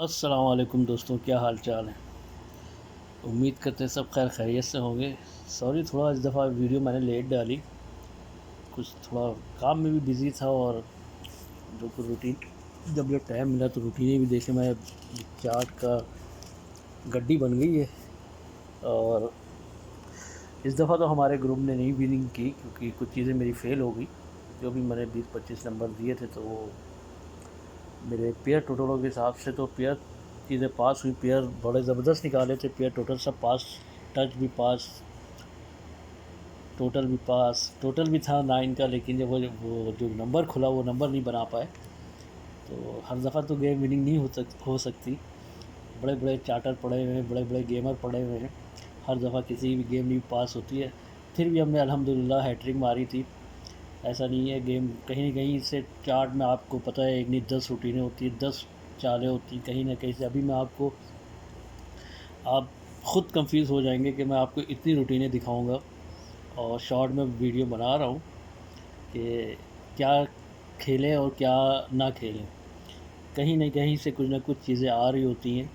अस्सलाम वालेकुम दोस्तों, क्या हाल चाल है। उम्मीद करते हैं सब खैर खैरियत से होंगे। सॉरी, थोड़ा इस दफ़ा वीडियो मैंने लेट डाली, कुछ थोड़ा काम में भी बिज़ी था। और जो कि रूटीन जब टाइम मिला तो रूटीन भी देखे मैं, चार्ट का गड्डी बन गई है। और इस दफ़ा तो हमारे ग्रुप ने नहीं विनिंग की क्योंकि कुछ चीज़ें मेरी फ़ेल हो गई। जो भी मैंने 20-25 नंबर दिए थे तो वो मेरे पेयर टोटलों के हिसाब से तो पेयर चीज़ें पास हुई। पेयर बड़े ज़बरदस्त निकाले थे, पेयर टोटल सब पास, टच भी पास, टोटल भी था 9 का। लेकिन जब वो जो नंबर खुला वो नंबर नहीं बना पाए। तो हर दफ़ा तो गेम विनिंग नहीं हो सकती। बड़े बड़े चार्टर पड़े हुए हैं, बड़े बड़े गेमर पड़े हुए हैं, हर दफ़ा किसी भी गेम नहीं पास होती है। फिर भी हमने अल्हम्दुलिल्लाह हैट्रिक मारी थी। ऐसा नहीं है, गेम कहीं ना कहीं से चार्ट में आपको पता है, एक नहीं 10 रूटीनें होती है, 10 चालें होती हैं। कहीं ना कहीं से अभी मैं आपको, आप ख़ुद कंफ्यूज हो जाएंगे कि मैं आपको इतनी रूटीनें दिखाऊंगा और शॉर्ट में वीडियो बना रहा हूँ कि क्या खेलें और क्या ना खेलें। कहीं न कहीं से कुछ ना कुछ चीज़ें आ रही होती हैं।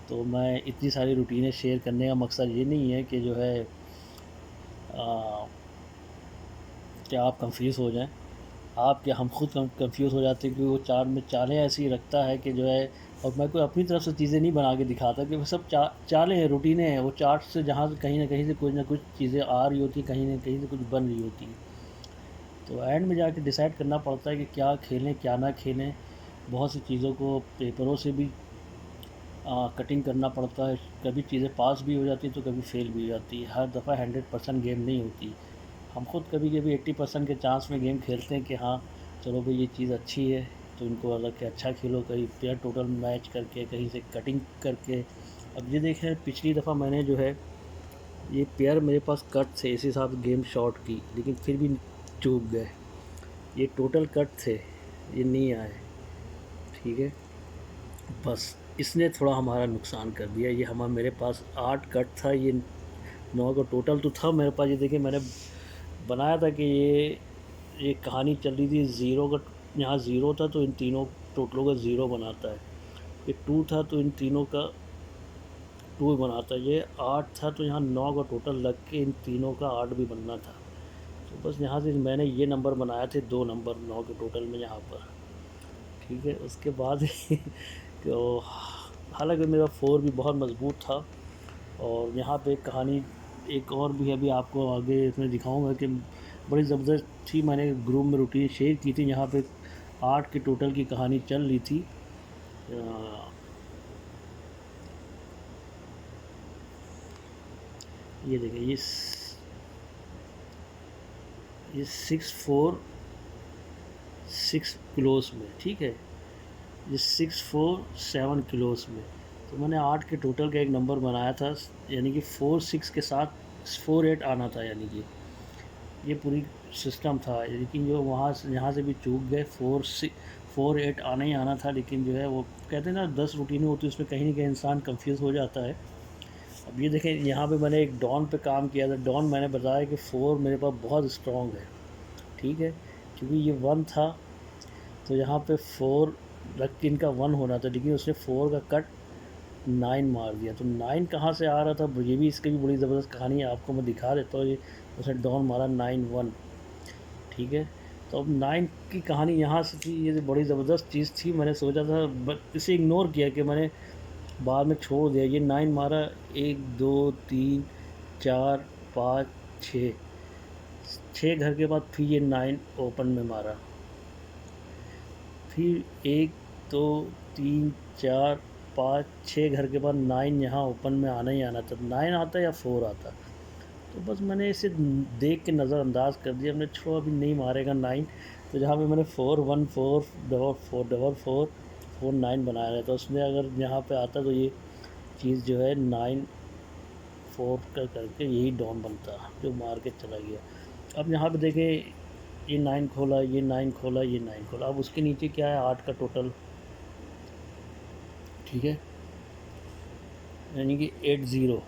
तो मैं इतनी सारी रूटीनें शेयर करने का मकसद ये नहीं है कि जो है कि आप कंफ्यूज हो जाएं। आप क्या, हम खुद कंफ्यूज हो जाते हैं कि वो चार्ट में चालें ऐसी रखता है कि जो है। और मैं कोई अपनी तरफ से चीज़ें नहीं बना के दिखाता कि वो सब चालें हैं, रूटीनें हैं। वो चार्ट से जहाँ से कहीं ना कुछ चीज़ें आ रही होती, कहीं ना कहीं से कुछ बन रही होती। तो एंड में जाके डिसाइड करना पड़ता है कि क्या खेलें क्या ना खेलें। बहुत सी चीज़ों को पेपरों से भी कटिंग करना पड़ता है। कभी चीज़ें पास भी हो जाती हैं तो कभी फेल भी हो जाती है। हर दफ़ा 100% गेम नहीं होती। हम खुद कभी कभी 80% के चांस में गेम खेलते हैं कि हाँ चलो भाई ये चीज़ अच्छी है, तो इनको अलग के अच्छा खेलो, कहीं पेयर टोटल मैच करके, कहीं से कटिंग करके। अब ये देखें, पिछली दफ़ा मैंने जो है ये पेयर मेरे पास कट थे, इसी हिसाब से गेम शॉर्ट की, लेकिन फिर भी चूक गए। ये टोटल कट थे, ये नहीं आए। ठीक है, बस इसने थोड़ा हमारा नुकसान कर दिया। ये मेरे पास 8 कट था, ये 9 का टोटल तो था मेरे पास। ये देखिए, मैंने बनाया था कि ये कहानी चल रही थी ज़ीरो का, यहाँ ज़ीरो था तो इन तीनों टोटलों का ज़ीरो बनाता है। ये 2 था तो इन तीनों का 2 बनाता है। ये 8 था तो यहाँ 9 का टोटल लग के इन तीनों का 8 भी बनना था। तो बस यहाँ से मैंने ये नंबर बनाए थे, 2 नंबर 9 के टोटल में यहाँ पर। ठीक है, उसके बाद तो हालांकि मेरा 4 भी बहुत मज़बूत था। और यहाँ पे एक कहानी एक और भी अभी आपको आगे इसमें दिखाऊंगा कि बड़ी ज़बरदस्त थी। मैंने ग्रुप में रूटीन शेयर की थी, यहाँ पे 8 के टोटल की कहानी चल रही थी। ये देखिए, ये 6-4-6 क्लोज में, ठीक है, ये 6-4-7 क्लोज में। तो मैंने 8 के टोटल का एक नंबर बनाया था, यानी कि 4-6 के साथ 4-8 आना था। यानी कि ये पूरी सिस्टम था, लेकिन जो वहाँ से यहाँ से भी चूक गए। 4-8 आना ही आना था, लेकिन जो है वो कहते हैं ना 10 रूटीनें होती है, उसमें कहीं ना कहीं इंसान कंफ्यूज हो जाता है। अब ये देखें, यहाँ पे मैंने एक डॉन पे काम किया था। डॉन मैंने बताया कि 4 मेरे पास बहुत स्ट्रॉन्ग है, ठीक है, क्योंकि ये 1 था तो यहाँ पे 4 रख के इनका 1 होना था, लेकिन उसने 4 का कट 9 मार दिया। तो 9 कहाँ से आ रहा था, ये भी इसकी भी बड़ी ज़बरदस्त कहानी है, आपको मैं दिखा देता हूँ। ये उसने डॉन मारा 9-1, ठीक है। तो अब 9 की कहानी यहाँ से थी, ये बड़ी ज़बरदस्त चीज़ थी। मैंने सोचा था, बट इसे इग्नोर किया कि मैंने बाद में छोड़ दिया। ये 9 मारा, 1 2 3 4 5 6, 6 घर के बाद फिर ये 9 ओपन में मारा। फिर 1 2 3 4 5 6 घर के बाद 9 यहाँ ओपन में आना ही आना था। 9 आता या 4 आता। तो बस मैंने इसे देख के नज़रअंदाज कर दिया। हमने छोड़ो, अभी नहीं मारेगा 9। तो जहाँ पे मैंने 4-1-4-4-4-4-9 बनाया था, तो उसमें अगर यहाँ पे आता तो ये चीज़ जो है 9-4 का करके यही डॉन बनता, जो मार के चला गया। अब यहाँ पे देखें, ये 9 खोला, ये 9 खोला, ये 9 खोला। अब उसके नीचे क्या है, 8 का टोटल, ठीक है, यानी कि 8-0।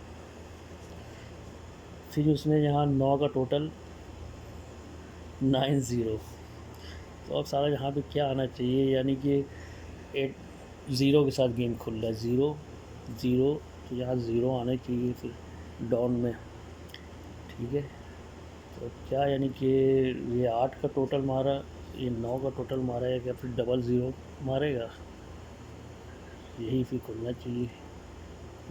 फिर उसने यहाँ 9 का टोटल 9-0। तो अब सारा यहाँ पे क्या आना चाहिए, यानी कि 8 ज़ीरो के साथ गेम खुल रहा है, ज़ीरो ज़ीरो, तो यहाँ ज़ीरो आना चाहिए फिर डाउन में, ठीक है। तो क्या यानी कि ये 8 का टोटल मारा, ये 9 का टोटल मारा है, क्या फिर डबल ज़ीरो मारेगा, यही फिर खुलना चाहिए,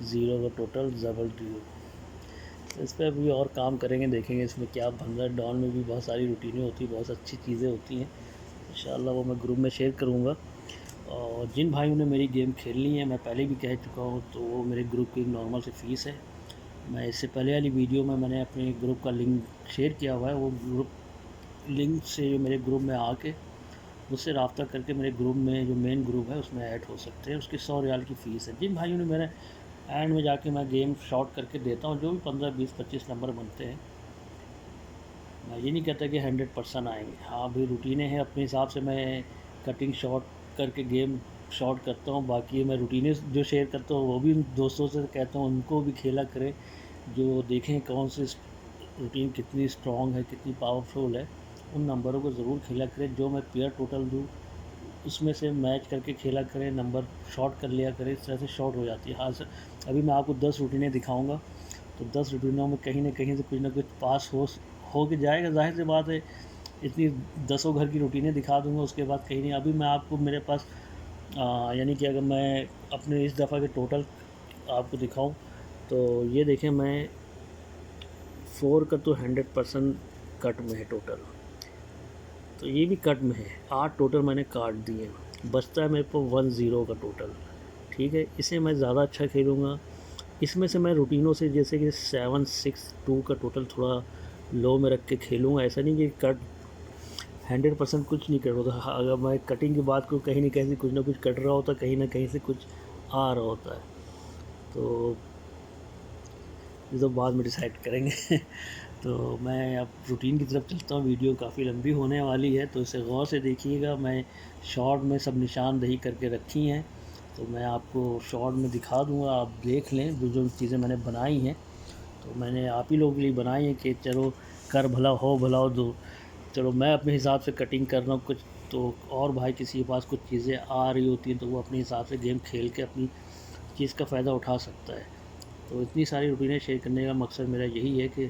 ज़ीरो का टोटल डबल ज़ीरो। इस पर अभी और काम करेंगे, देखेंगे इसमें क्या बन रहा है। डाउन में भी बहुत सारी रूटीनें होती हैं, बहुत अच्छी चीज़ें होती हैं, इंशाल्लाह वो मैं ग्रुप में शेयर करूँगा। और जिन भाइयों ने मेरी गेम खेलनी है, मैं पहले भी कह चुका हूँ, तो वो मेरे ग्रुप की नॉर्मल सी फ़ीस है। मैं इससे पहले वाली वीडियो में मैंने अपने ग्रुप का लिंक शेयर किया हुआ है, वो ग्रुप लिंक से मेरे ग्रुप में आके मुझसे रब्ता करके मेरे ग्रुप में जो मेन ग्रुप है उसमें ऐड हो सकते हैं। उसकी 100 रियाल की फ़ीस है। जिन भाइयों ने मेरे एंड में जाके मैं गेम शॉर्ट करके देता हूँ, जो भी 15, 20, 25 नंबर बनते हैं, मैं ये नहीं कहता कि 100% आएंगे। हाँ भाई, रूटीनें हैं, अपने हिसाब से मैं कटिंग शॉर्ट करके गेम शॉर्ट करता हूँ। बाकी मैं रूटीनें जो शेयर करता हूँ वो भी दोस्तों से कहता हूँ उनको भी खेला करें, जो देखें कौन सी रूटीन कितनी स्ट्रॉन्ग है, कितनी पावरफुल है, उन नंबरों को ज़रूर खेला करें। जो मैं पेयर टोटल दूँ उसमें से मैच करके खेला करें, नंबर शॉर्ट कर लिया करें, इस तरह से शॉर्ट हो जाती है। हाँ सर, अभी मैं आपको 10 रूटीनें दिखाऊंगा, तो 10 रूटीनों में कहीं से कुछ ना कुछ पास हो के जाएगा, जाहिर सी बात है। इतनी दसों घर की रूटीनें दिखा दूंगा, उसके बाद कहीं नहीं। अभी मैं आपको मेरे पास यानी कि अगर मैं अपने इस दफ़ा के टोटल आपको दिखाऊं, तो ये देखें, मैं 4 का तो 100% कट में है टोटल, तो ये भी कट में है। 8 टोटल मैंने काट दिए, बचता है मेरे को 10 का टोटल, ठीक है। इसे मैं ज़्यादा अच्छा खेलूँगा। इसमें से मैं रूटीनों से जैसे कि 7, 6, 2 का टोटल थोड़ा लो में रख के खेलूँगा। ऐसा नहीं कि कट 100% कुछ नहीं कर रहा होता। अगर मैं कटिंग की बात करूँ, कहीं ना कुछ ना कुछ कट रहा होता, कहीं ना कहीं से कुछ आ रहा होता है, तो ये तो बाद में डिसाइड करेंगे। तो मैं अब रूटीन की तरफ चलता हूँ। वीडियो काफ़ी लंबी होने वाली है, तो इसे गौर से देखिएगा। मैं शॉर्ट में सब निशानदही करके रखी हैं, तो मैं आपको शॉर्ट में दिखा दूँगा, आप देख लें। जो जो चीज़ें मैंने बनाई हैं, तो मैंने आप ही लोगों के लिए बनाई है कि चलो कर भला हो भला हो दो। चलो मैं अपने हिसाब से कटिंग कर रहा हूँ कुछ, तो और भाई किसी के पास कुछ चीज़ें आ रही होती हैं, तो वो अपने हिसाब से गेम खेल के अपनी चीज़ का फ़ायदा उठा सकता है। तो इतनी सारी रूटीनें शेयर करने का मकसद मेरा यही है कि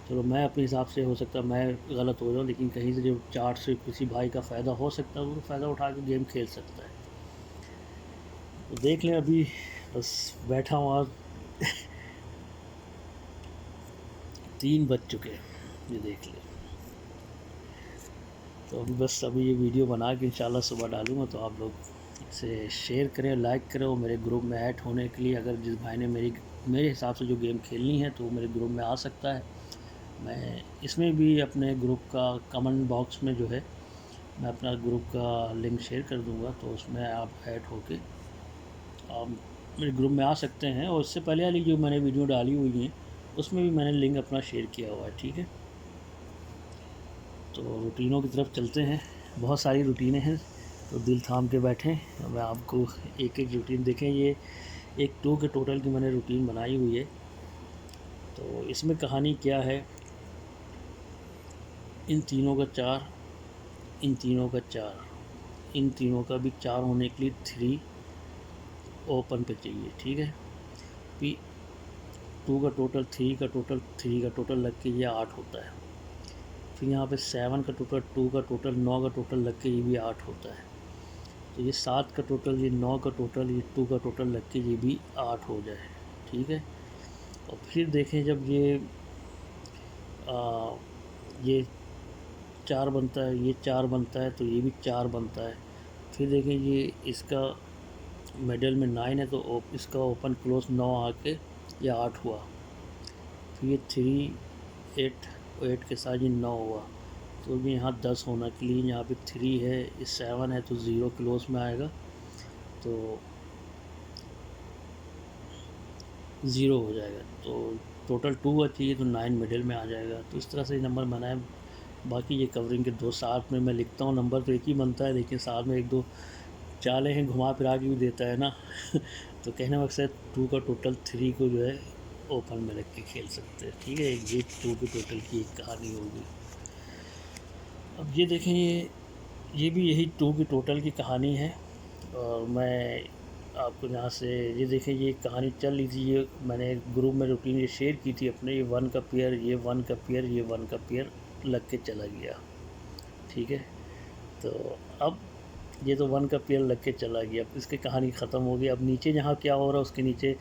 चलो मैं अपने हिसाब से, हो सकता है मैं गलत हो जाऊँ, लेकिन कहीं से जो चार्ट से किसी भाई का फ़ायदा हो सकता है, वो फ़ायदा उठा के गेम खेल सकता है। तो देख लें, अभी बस बैठा हूँ और 3 बज चुके हैं, ये देख लें। तो अभी ये वीडियो बना के इंशाल्लाह सुबह डालूँगा, तो आप लोग इसे शेयर करें, लाइक करें, और मेरे ग्रुप में ऐड होने के लिए, अगर जिस भाई ने मेरे हिसाब से जो गेम खेलनी है, तो वो मेरे ग्रुप में आ सकता है। मैं इसमें भी अपने ग्रुप का कमेंट बॉक्स में जो है, मैं अपना ग्रुप का लिंक शेयर कर दूंगा, तो उसमें आप ऐड होके आप मेरे ग्रुप में आ सकते हैं। और इससे पहले वाली जो मैंने वीडियो डाली हुई है, उसमें भी मैंने लिंक अपना शेयर किया हुआ है, ठीक है। तो रूटीनों की तरफ चलते हैं। बहुत सारी रूटीनें हैं, तो दिल थाम के बैठें, मैं आपको एक एक रूटीन देखें। ये एक 2 के टोटल की मैंने रूटीन बनाई हुई है। तो इसमें कहानी क्या है, इन तीनों का 4, इन तीनों का 4, इन तीनों का भी 4 होने के लिए 3 ओपन पे चाहिए, ठीक है। पी 2 का टोटल, 3 का टोटल, 3 का टोटल लग के ये 8 होता है। फिर यहाँ पे 7 का टोटल, 2 का टोटल, 9 का टोटल लग के ये भी 8 होता है। तो ये 7 का टोटल, ये 9 का टोटल, ये 2 का टोटल लग के ये भी 8 हो जाए, ठीक है। और फिर देखें, जब ये 4 बनता है, ये 4 बनता है, तो ये भी 4 बनता है। फिर देखें, ये इसका मिडल में 9 है, तो इसका ओपन क्लोज 9 आके ये 8 हुआ। फिर ये 3, 8, 8 के साथ ये 9 हुआ, तो ये यहाँ 10 होना क्लीन। यहाँ पे 3 है, ये 7 है, तो 0 क्लोज में आएगा, तो 0 हो जाएगा। तो टोटल 2 चाहिए, तो 9 मिडिल में आ जाएगा। तो इस तरह से नंबर बनाए। बाकी ये कवरिंग के 2 साथ में मैं लिखता हूँ, नंबर तो एक ही बनता है, लेकिन साथ में 1-2 चालें हैं, घुमा फिरा के भी देता है ना। तो कहने का मकसद 2 का टोटल, 3 को जो है ओपन में रख के खेल सकते हैं, ठीक है। ये 2 के टोटल की एक कहानी होगी। अब ये देखें, ये भी यही 2 की टोटल की कहानी है, और मैं आपको यहाँ से ये देखें, ये कहानी चल रही थी, ये मैंने ग्रुप में रूटीन ये शेयर की थी अपने, ये 1 का पेयर, ये 1 का पेयर, ये 1 का पेयर लग के चला गया। ठीक है, तो अब ये तो 1 का पेयर लग के चला गया, अब इसकी कहानी ख़त्म हो गई। अब नीचे यहाँ क्या हो रहा है उसके नीचे,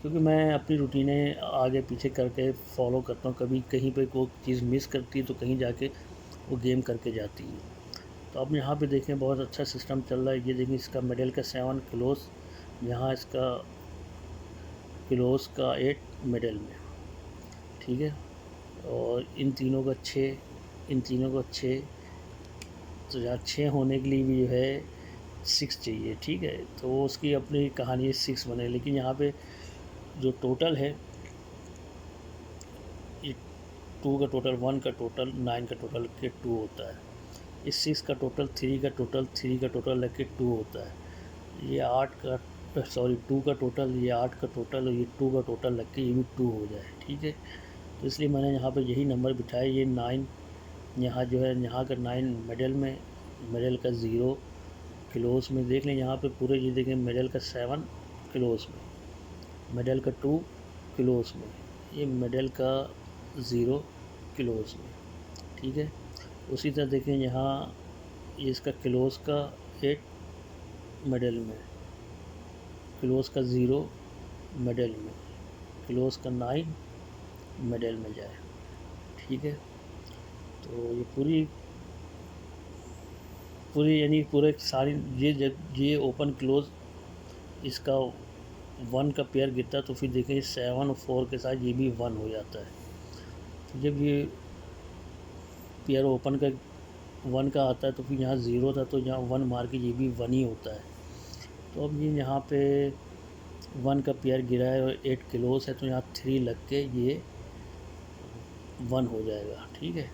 क्योंकि मैं अपनी रूटीनें आगे पीछे करके फॉलो करता हूँ, कभी कहीं पे कोई चीज़ मिस करती है तो कहीं जाके वो गेम करके जाती है। तो अब यहाँ पे देखें बहुत अच्छा सिस्टम चल रहा है। ये देखें इसका मिडल का 7 क्लोज, यहाँ इसका क्लोज का 8 मिडल में। ठीक है, और इन तीनों का 6, इन तीनों का 6, तो यहाँ 6 होने के लिए भी जो है 6 चाहिए। ठीक है, तो उसकी अपनी कहानी 6 बने, लेकिन यहाँ पे जो टोटल है, ये 2 का टोटल, 1 का टोटल, 9 का टोटल के 2 होता है। इस 6 का टोटल, 3 का टोटल, 3 का टोटल लग के 2 होता है। ये 8 का, सॉरी 2 का टोटल, ये 8 का टोटल और ये 2 का टोटल लग के ये भी 2 हो जाए। ठीक है, तो इसलिए मैंने यहाँ पर यही नंबर बिठाए। ये 9 यहाँ जो है, यहाँ का 9 मिडल में, मिडल का 0 क्लोज में। देख लें यहाँ पे पूरे, ये देखें मिडल का 7 क्लोज में, मिडल का 2 क्लोज में, ये मिडल का 0 क्लोज में। ठीक है, उसी तरह देखें यहाँ ये इसका क्लोज का 8 मिडल में, क्लोज का 0 मिडल में, क्लोज का 9 मिडल में जाए। ठीक है, तो ये पूरी यानी पूरे सारी, ये जब ये ओपन क्लोज इसका 1 का पेयर गिरता है तो फिर देखें 7 और 4 के साथ ये भी 1 हो जाता है। तो जब ये पेयर ओपन का 1 का आता है तो फिर यहाँ 0 था, तो यहाँ 1 मार के ये भी 1 ही होता है। तो अब ये यहाँ पे 1 का पेयर गिरा है और 8 क्लोज है, तो यहाँ 3 लग के ये 1 हो जाएगा। ठीक है,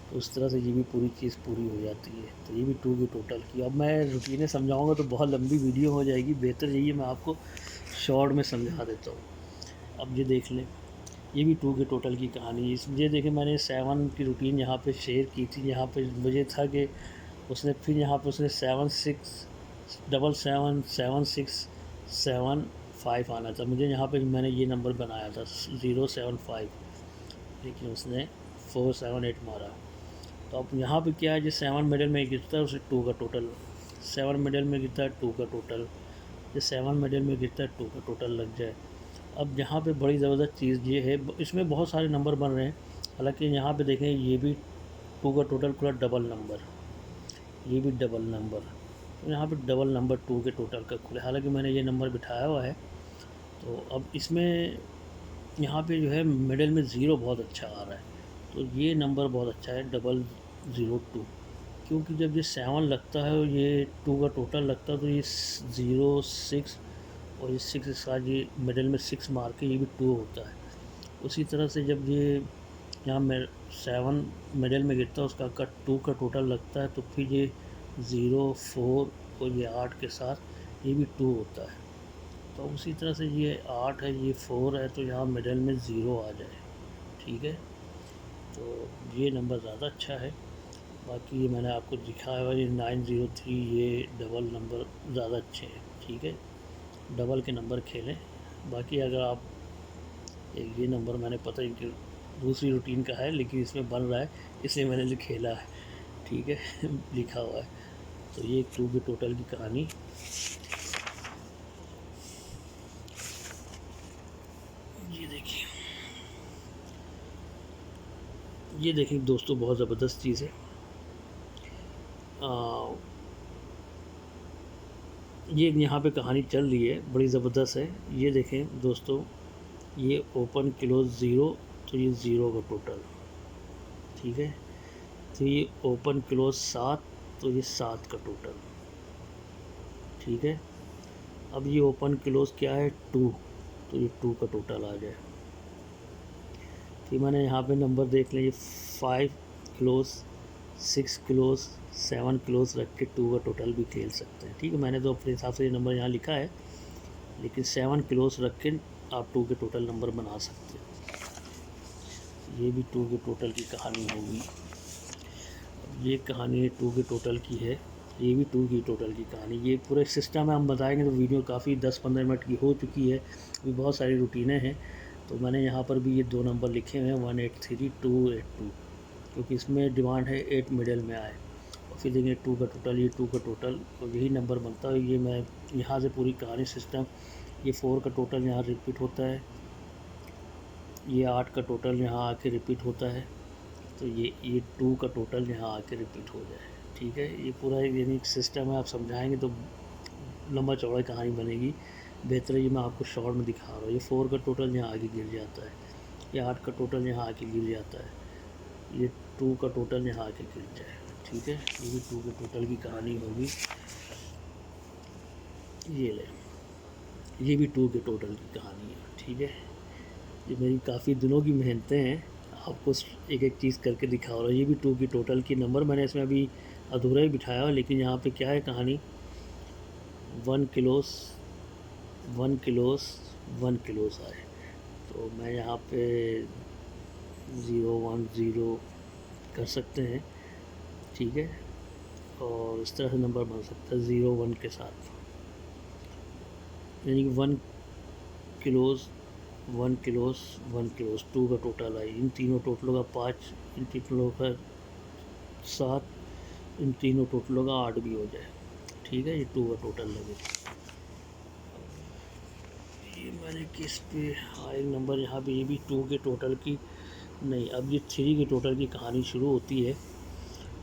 तो उस तरह से ये भी पूरी चीज़ पूरी हो जाती है। तो ये भी 2 की टोटल की। अब मैं रूटीनें समझाऊंगा तो बहुत लंबी वीडियो हो जाएगी, बेहतर यही मैं आपको शॉर्ट में समझा देता हूँ। अब ये देख लें, ये भी 2 के टोटल की कहानी। इस ये देखें, मैंने 7 की रूटीन यहाँ पे शेयर की थी। यहाँ पे मुझे था कि उसने फिर यहाँ पे उसने 7 6 7 7 7 6 7 5 आना था। मुझे यहाँ पे मैंने ये नंबर बनाया था 075, लेकिन उसने 4 7 8 मारा। तो अब यहाँ पे क्या है, जो 7 मिडल में गिरता है उसे 2 का टोटल, 7 मिडल में गिरता है 2 का टोटल, जो 7 मिडल में गिरता है 2 का टोटल लग जाए। अब यहाँ पे बड़ी ज़बरदस्त चीज़ ये है, इसमें बहुत सारे नंबर बन रहे हैं। हालांकि यहाँ पे देखें ये भी 2 का टोटल पूरा डबल नंबर, ये भी डबल नंबर, तो यहाँ पे डबल नंबर 2 के टोटल का खुले। हालांकि मैंने ये नंबर बिठाया हुआ है। तो अब इसमें यहाँ पे जो है मिडल में 0 बहुत अच्छा आ रहा है, तो ये नंबर बहुत अच्छा है 002, क्योंकि जब ये 7 लगता है और ये 2 का टोटल लगता है तो ये 0 6 और ये 6 के साथ ये मिडल में 6 मार के ये भी 2 होता है। उसी तरह से जब ये यहाँ में 7 मिडल में गिरता है उसका 2 का टोटल लगता है तो फिर ये 0 4 और ये 8 के साथ ये भी 2 होता है। तो उसी तरह से ये 8 है, ये 4 है, तो यहाँ मिडल में 0 आ जाए। ठीक है, तो ये नंबर ज़्यादा अच्छा है। बाकी ये मैंने आपको दिखाया है, ये 903, ये डबल नंबर ज़्यादा अच्छे हैं। ठीक है, डबल के नंबर खेलें। बाकी अगर आप, ये नंबर मैंने पता है कि दूसरी रूटीन का है लेकिन इसमें बन रहा है इसलिए मैंने जो खेला है। ठीक है लिखा हुआ है। तो ये 2 के टोटल की कहानी। ये देखिए, ये देखिए दोस्तों, बहुत ज़बरदस्त चीज़ है। ये यहाँ पे कहानी चल रही है, बड़ी ज़बरदस्त है। ये देखें दोस्तों, ये ओपन क्लोज 0, तो ये 0 का टोटल। ठीक है, तो ये ओपन क्लोज 7, तो ये 7 का टोटल। ठीक है, अब ये ओपन क्लोज क्या है 2, तो ये 2 का टोटल आ जाए। फिर मैंने यहाँ पे नंबर देख लें, 5 क्लोज, 6 क्लोज, 7 क्लोज रख के 2 का टोटल भी खेल सकते हैं। ठीक है, मैंने तो अपने हिसाब से ये नंबर यहाँ लिखा है, लेकिन 7 क्लोज रख के आप 2 के टोटल नंबर बना सकते हैं। ये भी 2 के टोटल की कहानी होगी। ये कहानी 2 के टोटल की है। ये भी 2 की टोटल की कहानी। ये पूरे सिस्टम है, हम बताएंगे तो वीडियो काफ़ी 10-15 मिनट की हो चुकी है, अभी बहुत सारी रूटीनें हैं। तो मैंने यहाँ पर भी ये 2 नंबर लिखे हुए हैं 183 282, क्योंकि इसमें डिमांड है 8 मिडल में आए। और फिर देखेंगे 2 का टोटल, ये 2 का टोटल, तो यही नंबर बनता है। ये मैं यहाँ से पूरी कहानी सिस्टम, ये 4 का टोटल यहाँ रिपीट होता है, ये 8 का टोटल यहाँ आके रिपीट होता है, तो ये 2 का टोटल यहाँ आके रिपीट हो जाए। ठीक है, ये पूरा एक यूनिक सिस्टम है, आप समझाएंगे तो लंबा चौड़ा कहानी बनेगी। बेहतर ये मैं आपको शॉर्ट में दिखा रहा हूँ। ये 4 का टोटल यहाँ आगे गिर जाता है, ये 8 का टोटल यहाँ आके गिर जाता है, ये 2 का टोटल यहाँ आके गिर जाए। ठीक है, ये भी 2 के टोटल की कहानी होगी। ये ले, ये भी 2 के टोटल की कहानी है। ठीक है, ये मेरी काफ़ी दिनों की मेहनतें हैं, आपको एक एक चीज़ करके दिखा रहा हूँ। ये भी 2 की टोटल की नंबर मैंने इसमें अभी अधूरा ही बिठाया, लेकिन यहाँ पे क्या है कहानी, 1 किलोस 1 किलोस 1 किलोस आए, तो मैं यहाँ पे 0 1 0 कर सकते हैं। ठीक है, और इस तरह से नंबर बन सकता है 0 1 के साथ, यानी कि 1 किलोस 1 किलोस 1 किलोस 2 का टोटल आई। इन तीनों टोटलों का 5, इन टोटलों का 7, इन तीनों टोटलों का 8 भी हो जाए। ठीक है, ये 2 का टोटल लगे। ये मैंने किस पे एक नंबर यहाँ पे, ये भी 2 के टोटल की नहीं, अब ये 3 के टोटल की कहानी शुरू होती है।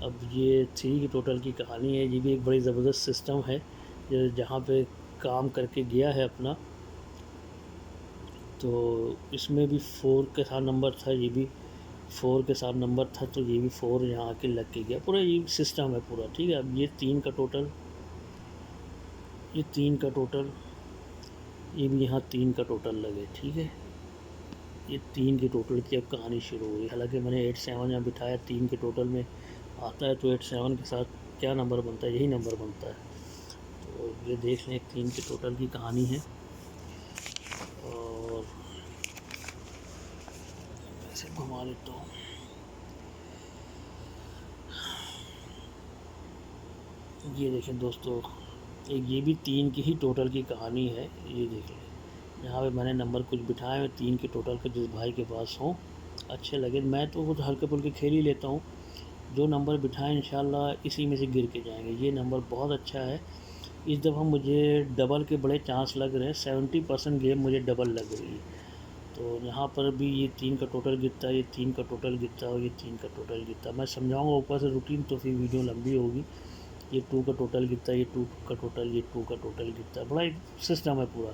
अब ये 3 की टोटल की कहानी है, ये भी एक बड़ी ज़बरदस्त सिस्टम है जहाँ पे काम करके गया है अपना। तो इसमें भी 4 के साथ नंबर था, ये भी 4 के साथ नंबर था, तो ये भी 4 यहाँ आके लग के गया। पूरा ये सिस्टम है पूरा। ठीक है, अब ये 3 का टोटल, ये 3 का टोटल, ये भी यहाँ 3 का टोटल लगे। ठीक है, ये 3 के टोटल की अब कहानी शुरू हुई। हालांकि मैंने 8 7 यहाँ बिठाया, 3 के टोटल में आता है, तो 8 7 के साथ क्या नंबर बनता है, यही नंबर बनता है। तो ये देख लें, 3 के टोटल की कहानी है। और ऐसे घुमा लेता हूँ, ये देखें दोस्तों, एक ये भी 3 की ही टोटल की कहानी है। ये देख लें, यहाँ पे मैंने नंबर कुछ बिठाए हुए 3 के टोटल के, जिस भाई के पास हों अच्छे लगे। मैं तो कुछ हल्के फुल्के खेल ही लेता हूँ, जो नंबर बिठाएं इंशाल्लाह इसी में से गिर के जाएंगे। ये नंबर बहुत अच्छा है, इस दफ़ा मुझे डबल के बड़े चांस लग रहे हैं, 70% गेम मुझे डबल लग रही है। तो यहाँ पर भी ये 3 का टोटल गिरता है, ये 3 का टोटल गिरता है, और ये 3 का टोटल गिरता है। मैं समझाऊँगा ऊपर से रूटीन, तो फिर वीडियो लंबी होगी। ये 2 का टोटल गिरता है, ये 2 का टोटल, ये 2 का टोटल गिरता है, बड़ा एक सिस्टम है पूरा।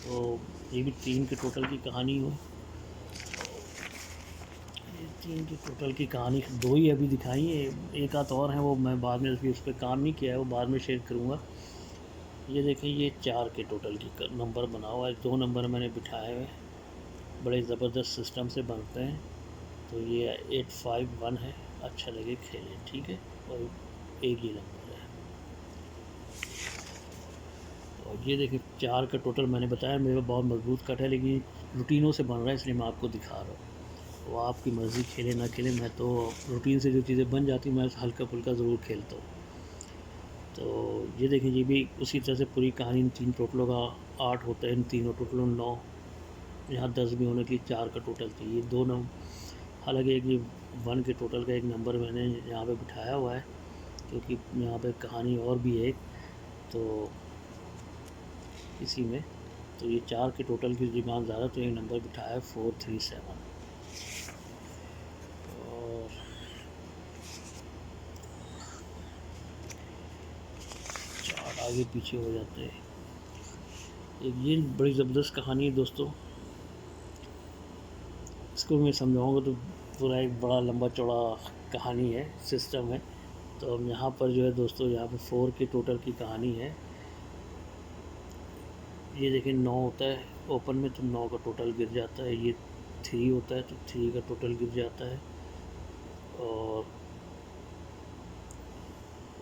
तो ये भी 3 के टोटल की कहानी हो। ये 3 की टोटल की कहानी 2 ही अभी दिखाई है, एक आध और है, वो मैं बाद में उस पर काम नहीं किया है, वो बाद में शेयर करूँगा। ये देखें, ये 4 के टोटल की नंबर बना हुआ है, 2 नंबर मैंने बिठाए हुए, बड़े ज़बरदस्त सिस्टम से बनते हैं। तो ये 8 5 1 है, अच्छा लगे खेलें। ठीक है, और एक ही नंबर है। और ये देखिए 4 का टोटल मैंने बताया, मेरे बहुत मजबूत कट है, लेकिन रूटीनों से बन रहा है, इसलिए मैं आपको दिखा रहा हूँ। वो आपकी मर्ज़ी, खेले ना खेले, मैं तो रूटीन से जो चीज़ें बन जाती मैं हल्का फुल्का ज़रूर खेलता हूँ। तो ये देखिए, ये भी उसी तरह से पूरी कहानी, इन 3 टोटलों का 8 होता है, इन तीनों टोटलों 9, यहाँ 10 भी होने के लिए 4 का टोटल थी। ये 2 नंबर, हालांकि एक ये 1 के टोटल का एक नंबर मैंने यहाँ पे बिठाया हुआ है, क्योंकि यहाँ पे कहानी और भी है तो इसी में। तो ये 4 के टोटल की डिमांड ज़्यादा, तो एक नंबर बिठाया है 437। और 4 आगे पीछे हो जाते हैं। एक ये बड़ी ज़बरदस्त कहानी है दोस्तों, इसको मैं समझाऊँगा तो पूरा एक बड़ा लंबा चौड़ा कहानी है, सिस्टम है। तो अब यहाँ पर जो है दोस्तों, यहाँ पे 4 के टोटल की कहानी है। ये देखिए 9 होता है ओपन में, तो 9 का टोटल गिर जाता है। ये 3 होता है, तो 3 का टोटल गिर जाता है। और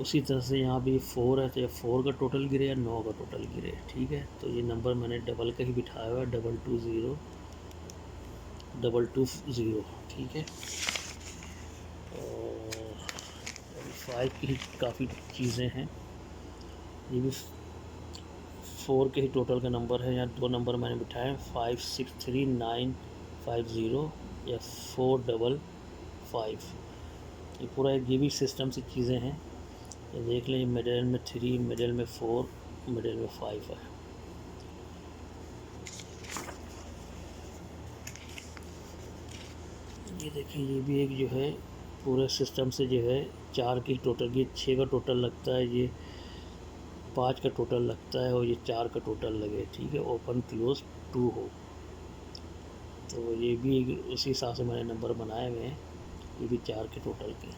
उसी तरह से यहाँ पे 4 है, तो या 4 का टोटल गिरे या 9 का टोटल गिरे। ठीक है, तो ये नंबर मैंने डबल का ही बिठाया हुआ है, 220 220। ठीक है, और 5 की ही काफ़ी चीज़ें हैं। ये भी 4 के ही टोटल का नंबर है। यहाँ 2 नंबर मैंने बिठाए 563950 या 455। ये पूरा एक ये भी सिस्टम से चीज़ें हैं। ये देख लें, मिडिल में 3, मिडिल में 4, मिडिल में 5 है। ये देखिए, ये भी एक जो है पूरे सिस्टम से जो है 4 की टोटल, ये 6 का टोटल लगता है, ये 5 का टोटल लगता है और ये 4 का टोटल लगे, ठीक है, ओपन क्लोज 2 हो। तो ये भी उसी हिसाब से मैंने नंबर बनाए हुए हैं। ये भी 4 के टोटल के।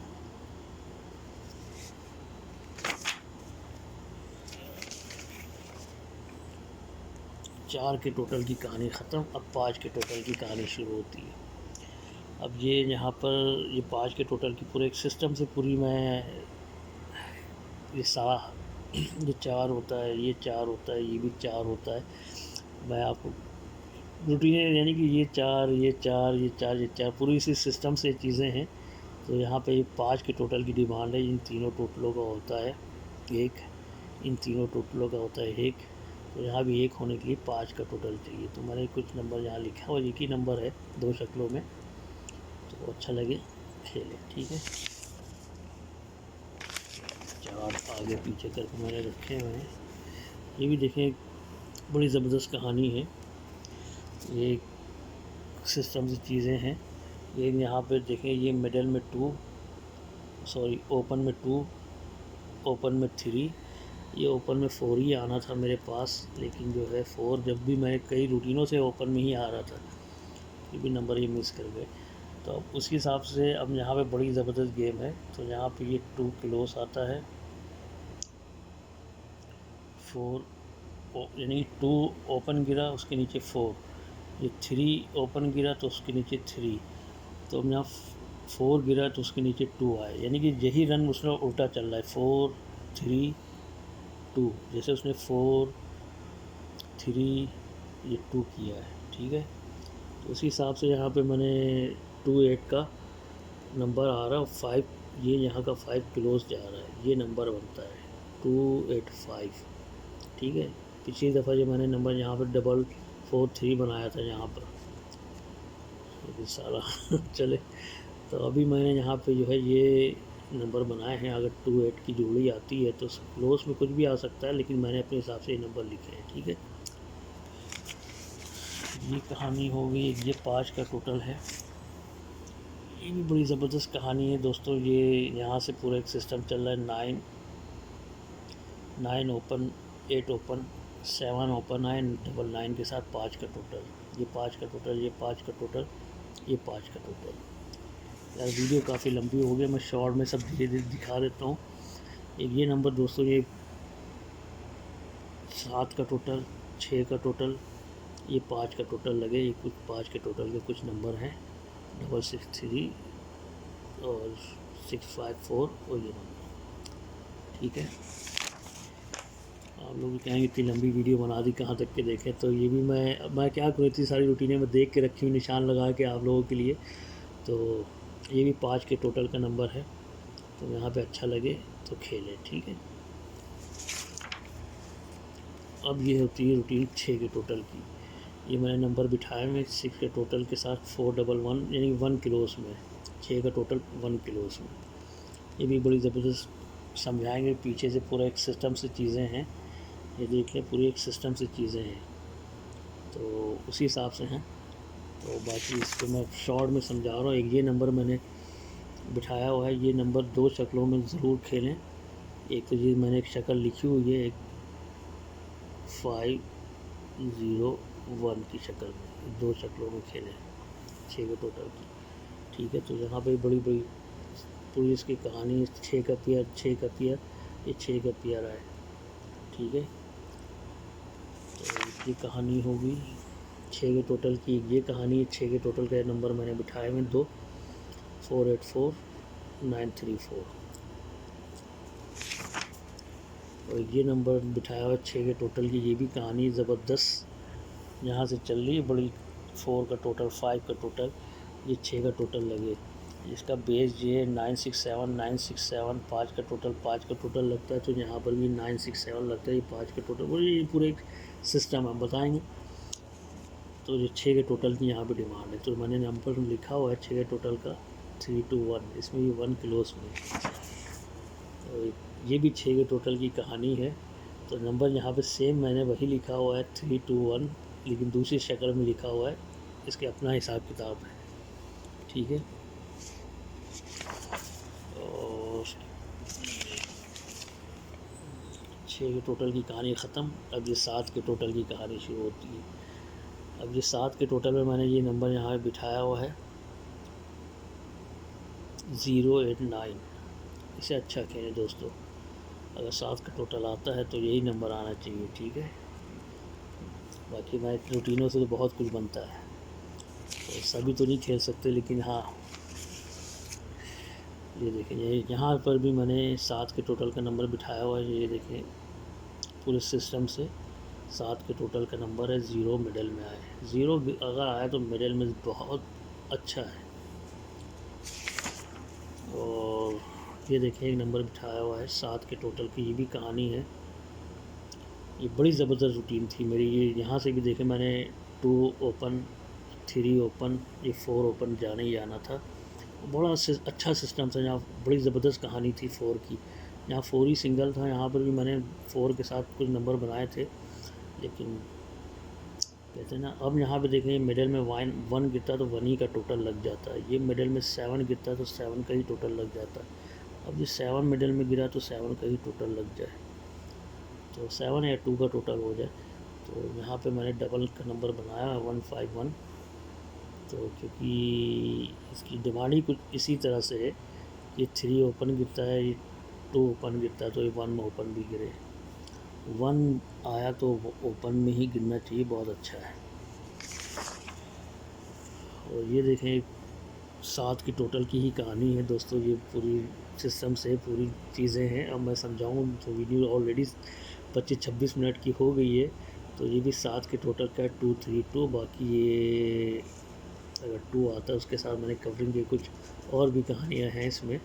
4 के टोटल की कहानी ख़त्म। अब 5 के टोटल की कहानी शुरू होती है। अब ये यहाँ पर ये 5 के टोटल की पूरे एक सिस्टम से पूरी मैं ये ये 4 होता है, ये 4 होता है, ये भी 4 होता है। मैं आपको रूटीन यानी कि ये 4, ये 4, ये 4, ये 4 पूरी इसी सिस्टम से चीज़ें हैं। तो यहाँ पे ये 5 के टोटल की डिमांड है। इन तीनों टोटलों का होता है 1, इन तीनों टोटलों का होता है 1। तो यहाँ भी 1 होने के लिए 5 का टोटल चाहिए। तो मैंने कुछ नंबर यहाँ लिखा और एक ही नंबर है 2 शक्लों में, तो अच्छा लगे खेलें, ठीक है। 4 आगे पीछे करके मैंने रखे हुए हैं। ये भी देखें, बड़ी ज़बरदस्त कहानी है। ये सिस्टम से चीज़ें हैं। ये यहाँ पे देखें, ये मिडल में 2, सॉरी ओपन में 2, ओपन में 3, ये ओपन में 4 ही आना था मेरे पास, लेकिन जो है 4 जब भी मैं कई रूटीनों से ओपन में ही आ रहा था, ये भी नंबर ये मिस कर गए। तो अब उसी हिसाब से अब यहाँ पे बड़ी ज़बरदस्त गेम है। तो यहाँ पे ये 2 क्लोज आता है, 4 यानी 2 ओपन गिरा, उसके नीचे 4, ये 3 ओपन गिरा तो उसके नीचे 3, तो अब यहाँ 4 गिरा तो उसके नीचे 2 आए, यानी कि यही रन उसने उल्टा चल रहा है, 4 3 2, जैसे उसने 4 3 ये 2 किया है, ठीक है। तो उसी हिसाब से यहाँ पे मैंने 2 8 का नंबर आ रहा है, 5 ये यहाँ का 5 क्लोज जा रहा है, ये नंबर बनता है 285, ठीक है। पिछली दफ़ा जो मैंने नंबर यहाँ पर 443 बनाया था यहाँ पर, ये सारा चले। तो अभी मैंने यहाँ पे जो है ये नंबर बनाए हैं। अगर 2 8 की जोड़ी आती है तो क्लोज में कुछ भी आ सकता है, लेकिन मैंने अपने हिसाब से ये नंबर लिखे हैं, ठीक है। ये कहानी हो गई, ये 5 का टोटल है। ये भी बड़ी ज़बरदस्त कहानी है दोस्तों। ये यहाँ से पूरा एक सिस्टम चल रहा है, 9 ओपन, 8 ओपन, 7 ओपन है, 9 के साथ 5 का टोटल, ये 5 का टोटल, ये 5 का टोटल, ये 5 का टोटल। यार वीडियो काफ़ी लंबी हो गई, मैं शॉर्ट में सब धीरे धीरे दिखा देता हूँ। ये नंबर दोस्तों, ये 7 का टोटल, 6 का टोटल, ये 5 का टोटल लगे। ये कुछ 5 के टोटल के कुछ नंबर हैं, 663 और 654 और ये नंबर, ठीक है। आप लोग भी कहेंगे इतनी लंबी वीडियो बना दी, कहाँ तक के देखें। तो ये भी मैं क्या करूँ, इतनी सारी रूटीनें मैं देख के रखी हुई निशान लगा के आप लोगों के लिए। तो ये भी 5 के टोटल का नंबर है, तो यहाँ पे अच्छा लगे तो खेलें, ठीक है। अब ये होती है रूटीन 6 के टोटल की। ये मैंने नंबर बिठाए में 6 के टोटल के साथ 411 यानी 1 किलोस में, 6 का टोटल 1 किलोस में। ये भी बड़ी ज़बरदस्त समझाएंगे, पीछे से पूरा एक सिस्टम से चीज़ें हैं। ये देख लें, पूरी एक सिस्टम से चीज़ें हैं, तो उसी हिसाब से हैं। तो बाकी इसको मैं शॉर्ट में समझा रहा हूँ। एक ये नंबर मैंने बिठाया हुआ है, ये नंबर 2 शक्लों में ज़रूर खेलें। एक तो ये मैंने एक शक्ल लिखी हुई है, एक 501 की शक्ल में, 2 शक्लों में खेलें 6 के टोटल की, ठीक है। तो यहाँ पे बड़ी बड़ी पूरी इसकी कहानी, 6 का पेयर, 6 का पेयर, ये 6 का पेयर है, ठीक है। तो ये कहानी होगी 6 के टोटल की। ये कहानी 6 के टोटल का नंबर मैंने बिठाए में 2, 484 934, और ये नंबर बिठाया हुआ 6 के टोटल की। ये भी कहानी ज़बरदस्त यहाँ से चल रही है, बड़ी। 4 का टोटल, 5 का टोटल, ये 6 का टोटल लगे, इसका बेस जो है 967 5 का टोटल लगता है, तो यहाँ पर भी 967 लगता है, ये 5 का टोटल, वो ये पूरे एक सिस्टम हम बताएंगे। तो ये 6 के टोटल की यहाँ पे डिमांड है, तो मैंने नंबर लिखा हुआ है 6 के टोटल का 321, इसमें भी 1 क्लोज में। तो ये भी 6 के टोटल की कहानी है। तो नंबर यहाँ पे सेम मैंने वही लिखा हुआ है 321, लेकिन दूसरी शक्ल में लिखा हुआ है, इसके अपना हिसाब किताब है, ठीक है। और 6 के टोटल की कहानी ख़त्म। अब ये 7 के टोटल की कहानी शुरू होती है। अब ये 7 के टोटल में मैंने ये नंबर यहाँ पे बिठाया हुआ है 089। इसे अच्छा खेलें दोस्तों, अगर 7 का टोटल आता है तो यही नंबर आना चाहिए, ठीक है। बाकी मैं रूटीनों से तो बहुत कुछ बनता है, तो सभी तो नहीं खेल सकते, लेकिन हाँ ये देखें, ये यहाँ पर भी मैंने 7 के टोटल का नंबर बिठाया हुआ है। ये देखें पूरे सिस्टम से 7 के टोटल का नंबर है, 0 मिडल में आए। 0 अगर आया तो मिडल में बहुत अच्छा है। और ये देखें एक नंबर बिठाया हुआ है 7 के टोटल की, ये भी कहानी है। ये बड़ी ज़बरदस्त रूटीन थी मेरी। ये यहाँ से भी देखें मैंने 2 ओपन 3 ओपन, ये 4 ओपन जाने ही आना था। बड़ा अच्छा सिस्टम था, यहाँ बड़ी ज़बरदस्त कहानी थी 4 की। यहाँ 4 ही सिंगल था, यहाँ पर भी मैंने 4 के साथ कुछ नंबर बनाए थे, लेकिन कहते हैं ना, अब यहाँ पे देखें मिडल में 1 गिरता तो 1 ही का टोटल लग जाता है। ये मिडल में 7 गिरता तो 7 का ही टोटल लग जाता है। अब ये 7 मिडल में गिरा तो 7 का ही टोटल लग जाए, तो 7 या 2 का टोटल हो जाए। तो यहाँ पे मैंने डबल का नंबर बनाया है 151। तो क्योंकि इसकी डिमांड ही कुछ इसी तरह से है, ये 3 ओपन गिरता है, ये 2 ओपन गिरता है, तो ये 1 में ओपन भी गिरे। 1 आया तो ओपन में ही गिरना चाहिए, बहुत अच्छा है। और ये देखें 7 की टोटल की ही कहानी है दोस्तों, ये पूरी सिस्टम से पूरी चीज़ें हैं। अब मैं समझाऊँ तो वीडियो ऑलरेडी 25-26 मिनट की हो गई है। तो ये भी 7 के टोटल का है 232। बाकी ये अगर 2 आता है उसके साथ मैंने कवरिंग के कुछ और भी कहानियाँ हैं इसमें।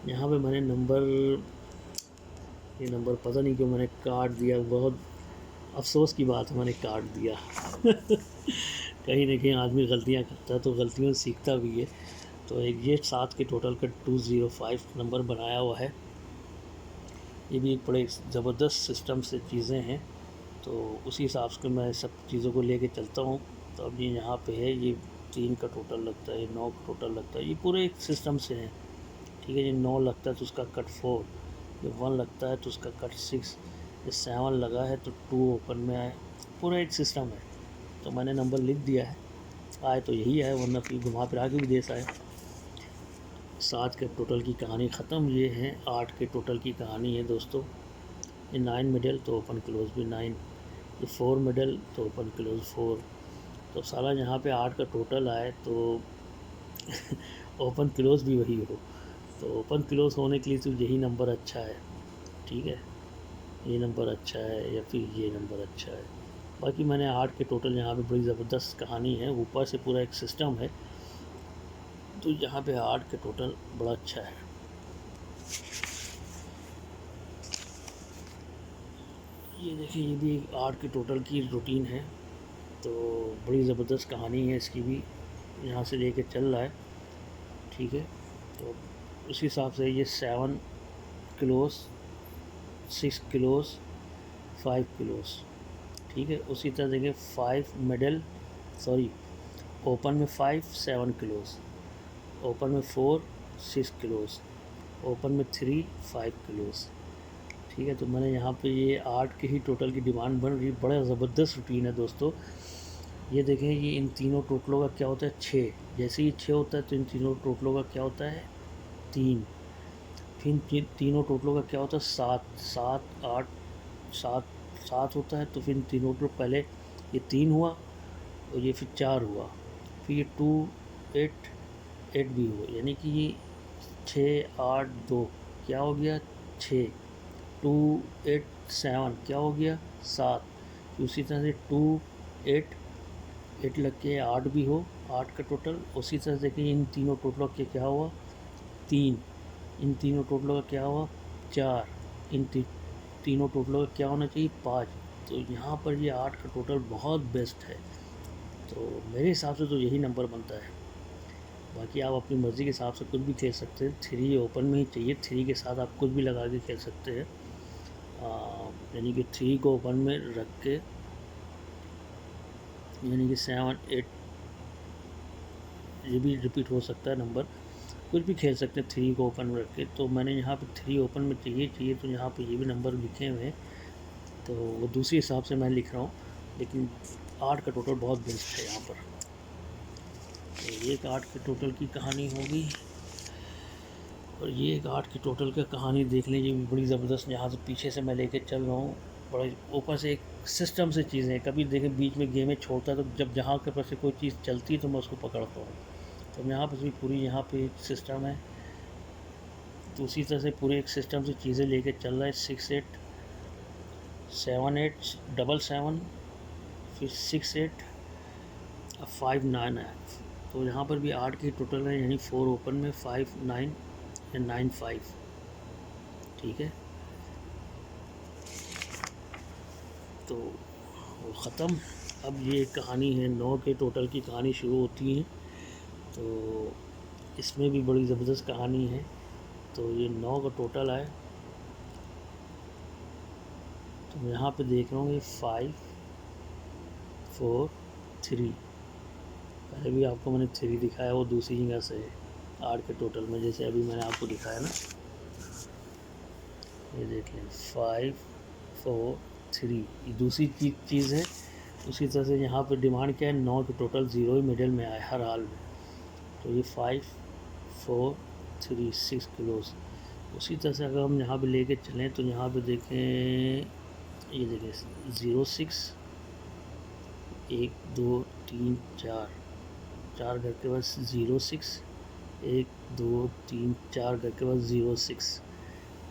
यहाँ पे मैंने ये नंबर पता नहीं क्यों मैंने काट दिया, बहुत अफसोस की बात है, मैंने काट दिया कहीं ना कहीं आदमी गलतियाँ करता है, तो गलतियों से सीखता भी है। तो एक ये 7 के टोटल का 205 नंबर बनाया हुआ है। ये भी एक बड़े ज़बरदस्त सिस्टम से चीज़ें हैं, तो उसी हिसाब से मैं सब चीज़ों को लेके चलता हूँ। तो अब ये यहाँ पे है, ये 3 का टोटल लगता है, ये 9 का टोटल लगता है, ये पूरे एक सिस्टम से है, ठीक है। ये 9 लगता है तो उसका कट 4, ये 1 लगता है तो उसका कट 6, ये 7 लगा है तो 2 ओपन में आए, पूरा एक सिस्टम है। तो मैंने नंबर लिख दिया है, आए तो यही है, वरना फिर घुमा फिरा के भी देश आए। 7 के टोटल की कहानी ख़त्म। ये है 8 के टोटल की कहानी है दोस्तों। ये 9 मिडल तो ओपन क्लोज भी 9, ये 4 मिडल तो ओपन क्लोज 4। तो सारा यहाँ पे 8 का टोटल आए तो ओपन क्लोज भी वही हो, तो ओपन क्लोज होने के लिए तो यही नंबर अच्छा है, ठीक है। ये नंबर अच्छा है या फिर ये नंबर अच्छा है। बाकी मैंने 8 के टोटल यहाँ पे बड़ी ज़बरदस्त कहानी है, ऊपर से पूरा एक सिस्टम है, तो यहाँ पे 8 के टोटल बड़ा अच्छा है। ये देखिए, ये भी 8 के टोटल की रूटीन है, तो बड़ी ज़बरदस्त कहानी है इसकी भी, यहाँ से लेके चल रहा है, ठीक है। तो उस हिसाब से ये 7 क्लोज 6 क्लोज 5 क्लोज, ठीक है। उसी तरह देखिए 5 मिडल, सॉरी ओपन में 5 7 क्लोज, ओपन में 4 6 क्लोज, ओपन में 3 5 क्लोज, ठीक है। तो मैंने यहाँ पे ये 8 के ही टोटल की डिमांड बन रही, बड़ा ज़बरदस्त रूटीन है दोस्तों। ये देखें, ये इन तीनों टोटलों का क्या होता है 6, जैसे ही 6 होता है तो इन तीनों टोटलों का क्या होता है 3, फिर तीनों टोटलों का क्या होता है 7 7 8 7 7 होता है। तो फिर तीनों टोटल पहले ये 3 हुआ और ये फिर 4 हुआ, फिर ये 2 8 8 भी हुआ, यानी कि ये 6 8 2 क्या हो गया 6, 2 8 7 क्या हो गया 7। उसी तरह से 2 8 8 लग के 8 भी हो 8 का टोटल। उसी तरह देखिए इन तीनों टोटलों के क्या हुआ 3, इन तीनों टोटलों का क्या हुआ 4, इन तीनों टोटलों का क्या होना चाहिए 5। तो यहाँ पर ये 8 का टोटल बहुत बेस्ट है, तो मेरे हिसाब से तो यही नंबर बनता है। बाकी आप अपनी मर्ज़ी के हिसाब से कुछ भी खेल सकते हैं। 3 ओपन में ही चाहिए, 3 के साथ आप कुछ भी लगा के खेल सकते हैं। यानी कि 3 को ओपन में रख के, यानी कि 7 8 ये भी रिपीट हो सकता है नंबर, कुछ भी खेल सकते हैं 3 को ओपन में रख के। तो मैंने यहाँ पे 3 ओपन में चाहिए तो यहाँ पे ये भी नंबर लिखे हुए हैं, तो वो दूसरे हिसाब से मैं लिख रहा हूँ, लेकिन 8 का टोटल बहुत बेस्ट है यहाँ पर। तो ये एक 8 के टोटल की कहानी होगी, और ये एक 8 की टोटल का कहानी देख लीजिए भी बड़ी ज़बरदस्त। यहाँ से पीछे से मैं लेके चल रहा हूँ, बड़ा ऊपर से एक सिस्टम से चीज़ें हैं। कभी देखें बीच में गेम में छोड़ता है, तो जब जहाँ के पास से कोई चीज़ चलती है तो मैं उसको पकड़ता हूँ। तो यहाँ पर भी पूरी यहाँ पे एक सिस्टम है, तो उसी तरह से पूरे एक सिस्टम से चीज़ें लेके चल रहा है। 6 8 7 8 डबल 7, फिर 6 8 5 9 है। तो यहाँ पर भी 8 की टोटल है, यानी 4 ओपन में 5 9 या 9 5, ठीक है। तो वो ख़त्म। अब ये कहानी है 9 के टोटल की कहानी शुरू होती है, तो इसमें भी बड़ी ज़बरदस्त कहानी है। तो ये 9 का टोटल है, तो मैं यहाँ पे देख रहा हूँ ये 5 4 3। पहले भी आपको मैंने 3 दिखाया, वो दूसरी जगह से है 8 के टोटल में, जैसे अभी मैंने आपको दिखाया ना, ये देख लें 5 4 3, ये दूसरी चीज़ है। उसी तरह से यहाँ पे डिमांड क्या है 9 के टोटल 0 ही मिडल में आए हर हाल में, तो ये 5 4 3 6 क्लोज। उसी तरह से अगर हम यहाँ पे लेके चलें तो यहाँ पे देखें, ये देखें 0 6 1 2 3 4, 4 घर के बाद 0 6 1 2 3 4 घर के बाद 0 6।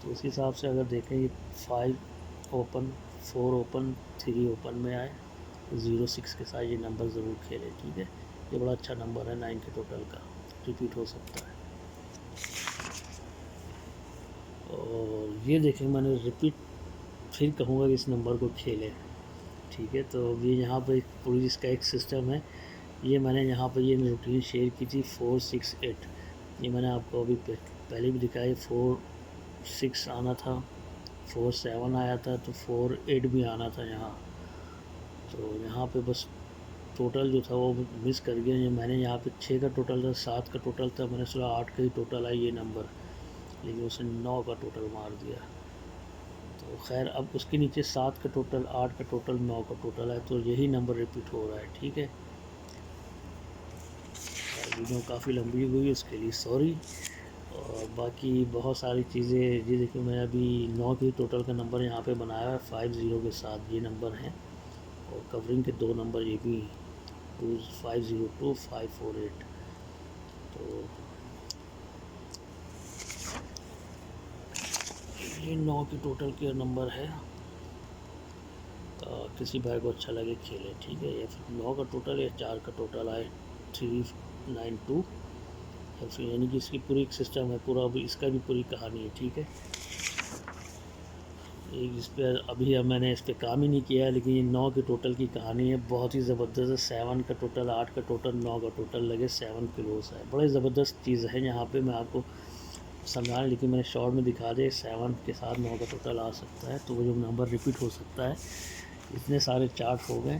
तो उस हिसाब से अगर देखें ये 5 ओपन 4 ओपन 3 ओपन में आए, 0 6 के साथ ये नंबर ज़रूर खेलें, ठीक है। ये बड़ा अच्छा नंबर है 9 के टोटल का, रिपीट हो सकता है। और ये देखें मैंने रिपीट फिर कहूँगा कि इस नंबर को खेलें, ठीक है। तो ये यहाँ पर पूरी इसका एक सिस्टम है। ये मैंने यहाँ पर ये रूटीन शेयर की थी 4 6 8, ये मैंने आपको अभी पहले भी दिखाया। 4 6 आना था, 4 7 आया था, तो 4 8 भी आना था यहाँ। तो यहाँ पे बस टोटल जो था वो मिस कर गया। ये मैंने यहाँ पे 6 का टोटल था, 7 का टोटल था, मैंने सोचा 8 का ही टोटल है ये नंबर, लेकिन उसने 9 का टोटल मार दिया। तो खैर अब उसके नीचे 7 का टोटल 8 का टोटल 9 का टोटल है, तो यही नंबर रिपीट हो रहा है, ठीक है। वीडियो काफ़ी लंबी हुई, उसके लिए सॉरी। और बाकी बहुत सारी चीज़ें, ये देखिए मैं अभी 9 की टोटल का नंबर यहाँ पे बनाया है 5 0 के साथ, ये नंबर हैं। और कवरिंग के 2 नंबर ये भी 2 5 0 2 5 4 8। तो ये 9 की टोटल के नंबर है। तो किसी भाई को अच्छा लगे खेले, ठीक है। या फिर 9 का टोटल या 4 का टोटल आए 3 9 2, या फिर यानी कि इसकी पूरी एक सिस्टम है, पूरा अभी इसका भी पूरी कहानी है, ठीक है। इस पर अभी अब मैंने इस पर काम ही नहीं किया है, लेकिन ये 9 के टोटल की कहानी है, बहुत ही ज़बरदस्त है। 7 का टोटल 8 का टोटल 9 का टोटल लगे 7 किलोस है, बड़े ज़बरदस्त चीज़ है। यहाँ पे मैं आपको समझा, लेकिन मैंने शॉर्ट में दिखा दे 7 के साथ 9 का टोटल आ सकता है, तो वो जो नंबर रिपीट हो सकता है। इतने सारे चार्ट हो गए।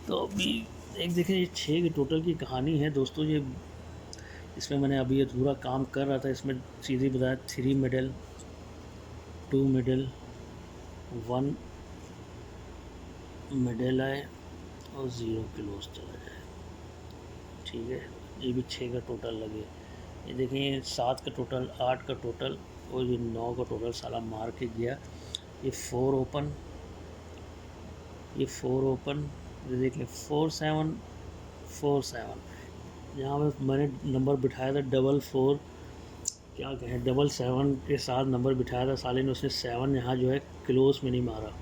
तो अभी एक देखें ये 6 के टोटल की कहानी है दोस्तों। ये इसमें मैंने अभी ये पूरा काम कर रहा था, इसमें सीधी बताया 3 मिडल 2 मिडल 1 मिडल आए और 0 क्लोज चला जाए, ठीक है। ये भी 6 का टोटल लगे। ये देखें 7 का टोटल 8 का टोटल और ये 9 का टोटल साला मार के गया। ये 4 ओपन, ये 4 ओपन, ये देख लें 4 7 4 7। यहाँ पे मैंने नंबर बिठाया था 4 क्या कहें 7 के साथ नंबर बिठाया था साले ने, उसने 7 यहाँ जो है क्लोज में नहीं मारा,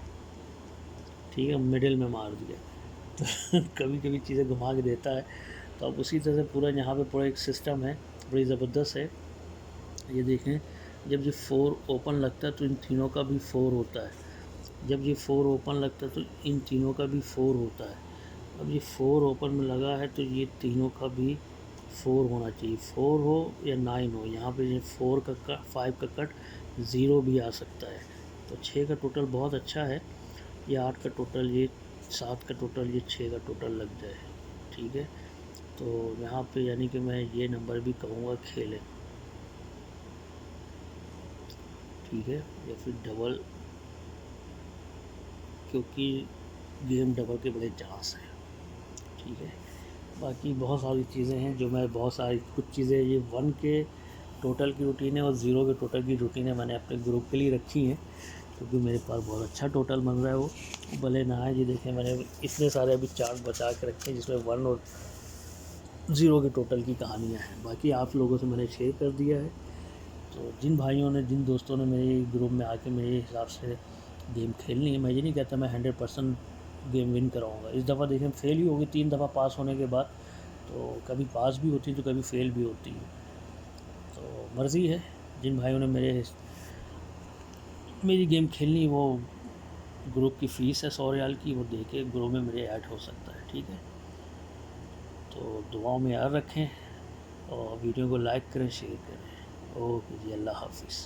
ठीक है, मिडिल में मार दिया। तो कभी कभी चीज़ें घुमा के देता है। तो अब उसी तरह से पूरा यहाँ पे पूरा एक सिस्टम है, बड़ी ज़बरदस्त है। ये देखें, जब ये 4 ओपन लगता है तो इन तीनों का भी 4 होता है, जब ये 4 ओपन लगता है तो इन तीनों का भी 4 होता है। अब ये 4 ओपन में लगा है तो ये तीनों का भी 4 होना चाहिए, 4 हो या 9 हो। यहाँ पे ये 4 का कट, 5 का कट, 0 भी आ सकता है। तो 6 का टोटल बहुत अच्छा है। ये 8 का टोटल, ये 7 का टोटल, ये 6 का टोटल लग जाए, ठीक है। तो यहाँ पे यानी कि मैं ये नंबर भी कहूँगा खेलें, ठीक है, या फिर डबल, क्योंकि गेम डबल के बड़े चांस हैं, ठीक है। बाकी बहुत सारी चीज़ें हैं जो मैं, बहुत सारी कुछ चीज़ें ये 1 के टोटल की रूटीन है और 0 के टोटल की रूटीन है, मैंने अपने ग्रुप के लिए रखी है, क्योंकि मेरे पास बहुत अच्छा टोटल बन रहा है। वो भले ना है, ये देखें मैंने इतने सारे अभी चार्ट बचा के रखे हैं जिसमें 1 और 0 के टोटल की कहानियाँ हैं। बाकी आप लोगों से मैंने शेयर कर दिया है। तो जिन भाइयों ने, जिन दोस्तों ने मेरे ग्रुप में आके मेरे हिसाब से गेम खेलनी है, मैं ये नहीं कहता मैं 100% गेम विन कराऊँगा। इस दफ़ा देखें फेल ही होगी 3 दफ़ा पास होने के बाद, तो कभी पास भी होती है तो कभी फेल भी होती है। तो मर्ज़ी है, जिन भाइयों ने मेरी गेम खेलनी, वो ग्रुप की फ़ीस है 100 रियाल की, वो दे के ग्रुप में मेरे ऐड हो सकता है, ठीक है। तो दुआओं में याद रखें और वीडियो को लाइक करें, शेयर करें। ओके जी, अल्लाह हाफिज़।